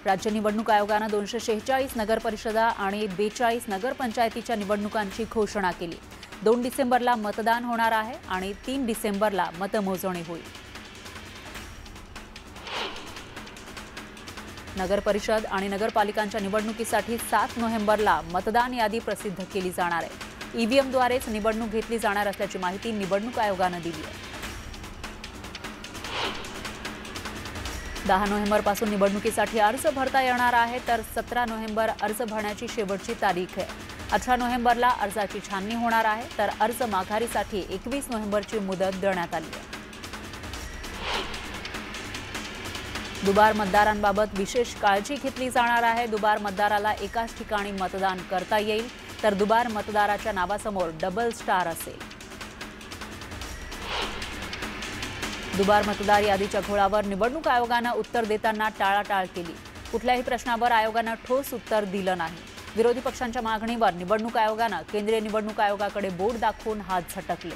राज्य निवडणूक आयोगाने 246 नगर परिषदा आणि 42 नगरपंचायतीच्या निवडणुकांची घोषणा केली। 2 डिसेंबरला मतदान होणार आहे आणि 3 डिसेंबरला मतमोजणी होईल। नगर परिषद आणि नगरपालिकांच्या निवडणुकीसाठी 7 नोव्हेंबरला मतदान यादी प्रसिद्ध केली जाणार आहे। ईव्हीएमद्वारेच निवडणूक घेतली जाणार असल्याची माहिती निवडणूक आयोगाने दिली आहे। 10 नोव्हेंबरपासून निवडणुकीसाठी अर्ज भरता येणार आहे, तर 17 नोव्हेंबर अर्ज भरण्याची शेवटची तारीख आहे। 18 नोव्हेंबरला अर्जाची छाननी होणार आहे, तर अर्ज माघारीसाठी 21 नोव्हेंबरची मुदत देण्यात आली आहे। दुबार मतदारांबाबत विशेष काळजी घेतली जाणार आहे। दुबार मतदाराला एकाच ठिकाणी मतदान करता येईल, तर दुबार मतदाराच्या नावासमोर डबल स्टार असेल। दुबार मतदार यादीच्या घोळावर निवडणूक आयोगाने उत्तर देताना टाळाटाळ केली। कुठल्याही प्रश्नावर आयोगाने ठोस उत्तर दिलं नाही। विरोधी पक्षांच्या मागणीवर निवडणूक आयोगाने केंद्रीय निवडणूक आयोगाकडे बोट दाखवून हात झटकले।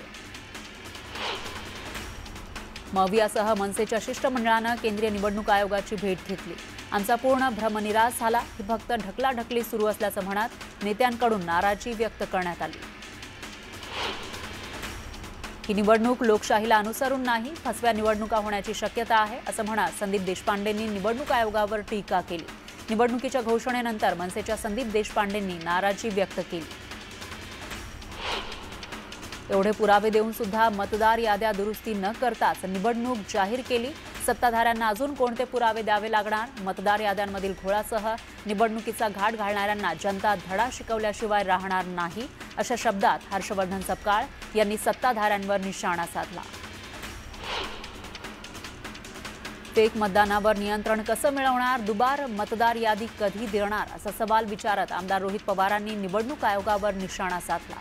मवियासह मनसेच्या शिष्टमंडळाने केंद्रीय निवडणूक आयोगाची भेट घेतली। आमचा पूर्ण भ्रमनिरास झाला, ही फक्त ढकलाढकली सुरू असल्याचं म्हणत नेत्यांकडून नाराजी व्यक्त करण्यात आली। ही निवडणूक लोकशाहीला अनुसरून नाही, फसव्या निवडणुका होण्याची शक्यता आहे असं म्हणत संदीप देशपांडेंनी निवडणूक आयोगावर टीका केली। निवडणुकीच्या घोषणेनंतर मनसेच्या संदीप देशपांडेंनी नाराजी व्यक्त केली। एवढे पुरावे देऊन सुद्धा मतदार याद्या दुरुस्ती न करताच निवडणूक जाहीर केली। सत्ताधाऱ्यांना अजून कोणते पुरावे द्यावे लागणार? मतदार याद्यांमधील घोळासह निवडणुकीचा घाट घालणाऱ्यांना जनता धडा शिकवल्याशिवाय राहणार नाही, अशा शब्दात हर्षवर्धन सपकाळ यांनी सत्ताधाऱ्यांवर निशाणा साधला। फेक मतदानावर नियंत्रण कसं मिळवणार? दुबार मतदार यादी कधी देणार? असा सवाल विचारत आमदार रोहित पवारांनी निवडणूक आयोगावर निशाणा साधला।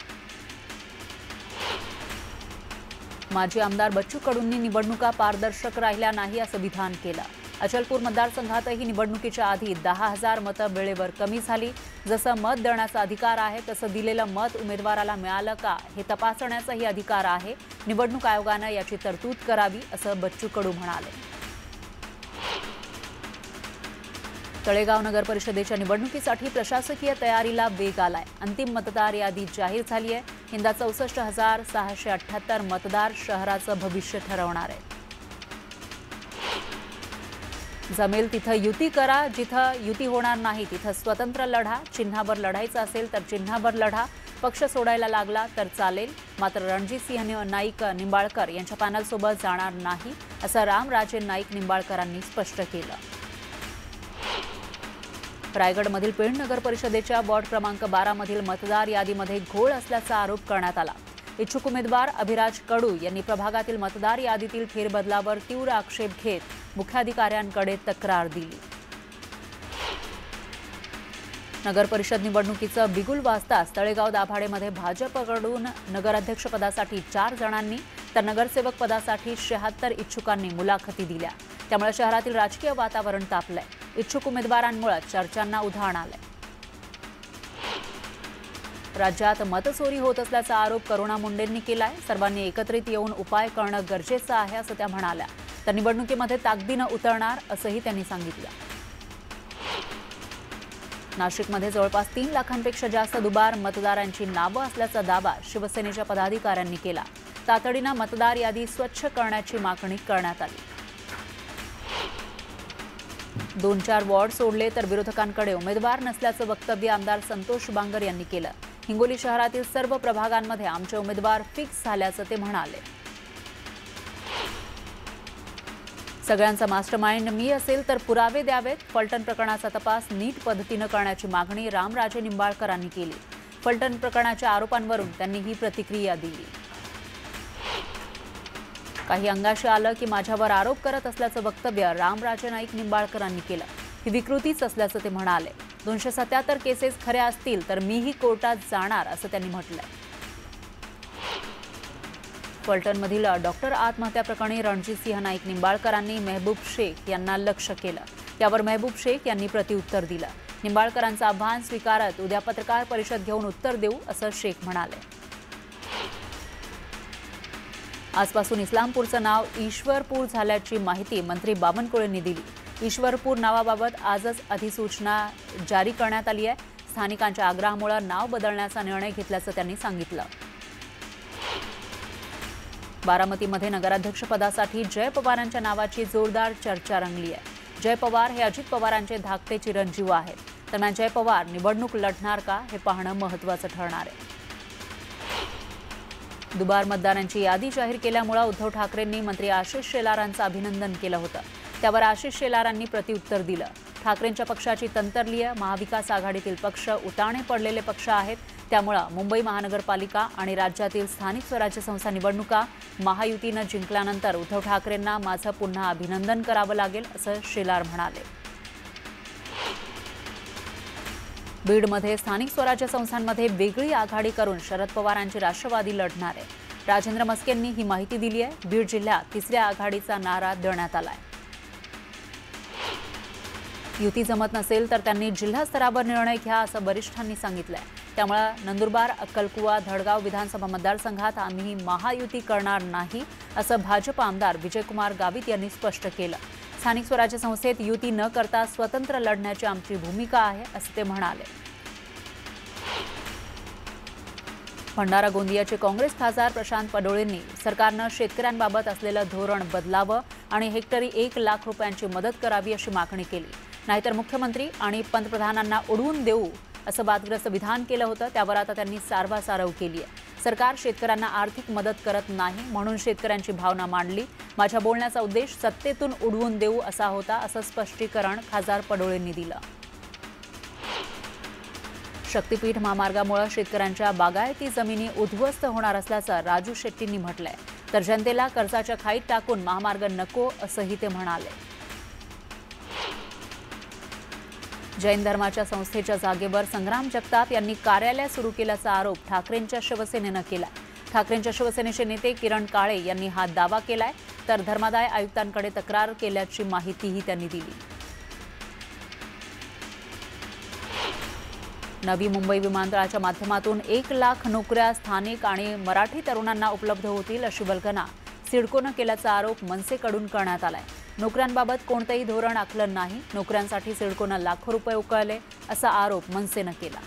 माजी आमदार बच्चू कडूंनी निवडणुका पारदर्शक राहिल्या नाही असं विधान केलं। अचलपूर मतदारसंघातही निवडणुकीच्या आधी 10,000 मतं वेळेवर कमी झाली। जसं मत देण्याचा अधिकार आहे, तसं दिलेलं मत उमेदवाराला मिळालं का हे तपासण्याचाही अधिकार आहे। निवडणूक आयोगाने याची तरतूद करावी असं बच्चू कडू म्हणाले। तळेगाव नगर परिषदेच्या निवडणुकीसाठी प्रशासकीय तयारीला वेग आलाय। अंतिम मतदार यादी जाहीर झाली आहे। यंदा 64,678 मतदार शहराचं भविष्य ठरवणार आहेत। जमेल तिथं युती करा, जिथं युती होणार नाही तिथं स्वतंत्र लढा। चिन्हावर लढायचं असेल तर चिन्हावर लढा, पक्ष सोडायला लागला तर चालेल, मात्र रणजितसिंह नाईक निंबाळकर यांच्या पॅनलसोबत जाणार नाही असं रामराजे नाईक निंबाळकरांनी स्पष्ट केलं। रायगडमधील पेण नगर परिषदेच्या वॉर्ड क्रमांक 12 मधील मतदार यादीमध्ये घोळ असल्याचा आरोप करण्यात आला। इच्छुक उमेदवार अभिराज कडू यांनी प्रभागातील मतदार यादीतील फेरबदलावर तीव्र आक्षेप घेत मुख्याधिकाऱ्यांकडे तक्रार दिली। नगर परिषद निवडणुकीचं बिगुल वाजताच तळेगाव दाभाडेमध्ये भाजपकडून नगराध्यक्षपदासाठी 4 जणांनी तर नगरसेवक पदासाठी 76 इच्छुकांनी मुलाखती दिल्या। त्यामुळे शहरातील राजकीय वातावरण तापलंय। इच्छुक उमेदवारांमुळे चर्चांना उधाण आलंय। राज्यात मतचोरी होत असल्याचा आरोप करुणा मुंडेंनी केलाय। सर्वांनी एकत्रित येऊन उपाय करणं गरजेचं आहे असं त्या म्हणाल्या। तर निवडणुकीमध्ये ताकदीनं उतरणार असंही त्यांनी सांगितलं। नाशिकमध्ये जवळपास 3 लाखांपेक्षा जास्त दुबार मतदारांची नावं असल्याचा दावा शिवसेनेच्या पदाधिकाऱ्यांनी केला। तातडीनं मतदार यादी स्वच्छ करण्याची मागणी करण्यात आली। 2-4 वॉर्ड सोडले तर विरोधकांकडे उमेदवार नसल्याचं वक्तव्य आमदार संतोष बांगर यांनी केलं। हिंगोली शहरातील सर्व प्रभागांमध्ये आमचे उमेदवार फिक्स झाल्याचं ते म्हणाले। सगळ्यांचा मास्टरमाइंड मी असेल तर पुरावे द्यावेत। फलटण प्रकरणाचा तपास नीट पद्धतीनं करण्याची मागणी रामराजे निंबाळकरांनी केली। फलटण प्रकरणाच्या आरोपांवरून त्यांनी ही प्रतिक्रिया दिली। काही अंगाशी आलं की माझ्यावर आरोप करत असल्याचं वक्तव्य रामराजे नाईक निंबाळकरांनी केलं। ही विकृतीच असल्याचं ते म्हणाले। 277 केसेस खऱ्या असतील तर मीही कोर्टात जाणार असं त्यांनी म्हटलंय। फलटणमधील डॉक्टर आत्महत्या प्रकरणी रणजितसिंह नाईक निंबाळकरांनी मेहबूब शेख यांना लक्ष्य केलं। यावर मेहबूब शेख यांनी प्रत्युत्तर दिलं। निंबाळकरांचं आव्हान स्वीकारत उद्या पत्रकार परिषद घेऊन उत्तर देऊ असं शेख म्हणाले। आजपासून इस्लामपूरचं नाव ईश्वरपूर झाल्याची माहिती मंत्री बावनकुळेंनी दिली। ईश्वरपूर नावाबाबत आजच अधिसूचना जारी करण्यात आली आहे। स्थानिकांच्या आग्रहामुळे नाव बदलण्याचा निर्णय घेतल्याचं त्यांनी सांगितलं। बारामतीमध्ये नगराध्यक्षपदासाठी जय पवारांच्या नावाची जोरदार चर्चा रंगली आहे। जय पवार हे अजित पवारांचे धाकटे चिरंजीव आहेत। दरम्यान जय पवार निवडणूक लढणार का हे पाहणं महत्त्वाचं ठरणार आहे। दुबार मतदारांची यादी जाहीर केल्यामुळे उद्धव ठाकरेंनी मंत्री आशिष शेलारांचं अभिनंदन केलं होतं। त्यावर आशिष शेलारांनी प्रत्युत्तर दिलं। ठाकरेंच्या पक्षाची तंत्रली आहे। महाविकास आघाडीतील पक्ष उताणे पडलेले पक्ष आहेत। त्यामुळे मुंबई महानगरपालिका आणि राज्यातील स्थानिक स्वराज्य संस्था निवडणुका महायुतीनं जिंकल्यानंतर उद्धव ठाकरेंना माझं पुन्हा अभिनंदन करावं लागेल असं शेलार म्हणाले। बीडमध्ये स्थानिक स्वराज्य संस्थांमध्ये वेगळी आघाडी करून शरद पवारांची राष्ट्रवादी लढणार आहे। राजेंद्र मस्केंनी ही माहिती दिली आहे। बीड जिल्ह्यात तिसऱ्या आघाडीचा नारा देण्यात आलाय। युती जमत नसेल तर त्यांनी जिल्हा स्तरावर निर्णय घ्या असं वरिष्ठांनी सांगितलंय। त्यामुळे नंदुरबार, अक्कलकुवा, धडगाव विधानसभा मतदारसंघात आम्ही महायुती करणार नाही असं भाजप आमदार विजयकुमार गावित यांनी स्पष्ट केलं। स्थानिक स्वराज्य संस्थेत युती न करता स्वतंत्र लढण्याची आमची भूमिका आहे असं ते म्हणाले। भंडारा गोंदियाचे काँग्रेस खासदार प्रशांत पडोळेंनी सरकारनं शेतकऱ्यांबाबत असलेलं धोरण बदलावं आणि हेक्टरी 1 लाख रुपयांची मदत करावी अशी मागणी केली। नाहीतर मुख्यमंत्री आणि पंतप्रधानांना उडवून देऊ असं वादग्रस्त विधान केलं होतं। त्यावर आता त्यांनी सारवासारव केली आहे। सरकार शेतकऱ्यांना आर्थिक मदत करत नाही म्हणून शेतकऱ्यांची भावना मांडली। माझ्या बोलण्याचा उद्देश सत्तेतून उडवून देऊ असा होता असं स्पष्टीकरण खासदार पडोळेंनी दिलं। शक्तीपीठ महामार्गामुळे शेतकऱ्यांच्या बागायती जमिनी उद्ध्वस्त होणार असल्याचं राजू शेट्टींनी म्हटलंय। तर जनतेला कर्जाच्या खाईत टाकून महामार्ग नको असंही ते म्हणाले। जैन धर्माच्या संस्थेच्या जागेवर संग्राम जगताप यांनी कार्यालय सुरू केल्याचा आरोप ठाकरेंच्या शिवसेनेनं केला। ठाकरेंच्या शिवसेनेचे नेते किरण काळे यांनी हा दावा केलाय। तर धर्मादाय आयुक्तांकडे तक्रार केल्याची माहितीही त्यांनी दिली। नवी मुंबई विमानतळाच्या माध्यमातून 1 लाख नोकऱ्या स्थानिक आणि मराठी तरुणांना उपलब्ध होतील अशी वल्गना सिडकोनं केल्याचा आरोप मनसेकडून करण्यात आलाय। नोकऱ्यांबाबत कोणतेही धोरण आखलं नाही। नोकऱ्यांसाठी सिडकोनं लाखो रुपये उकळले असा आरोप मनसेनं केला।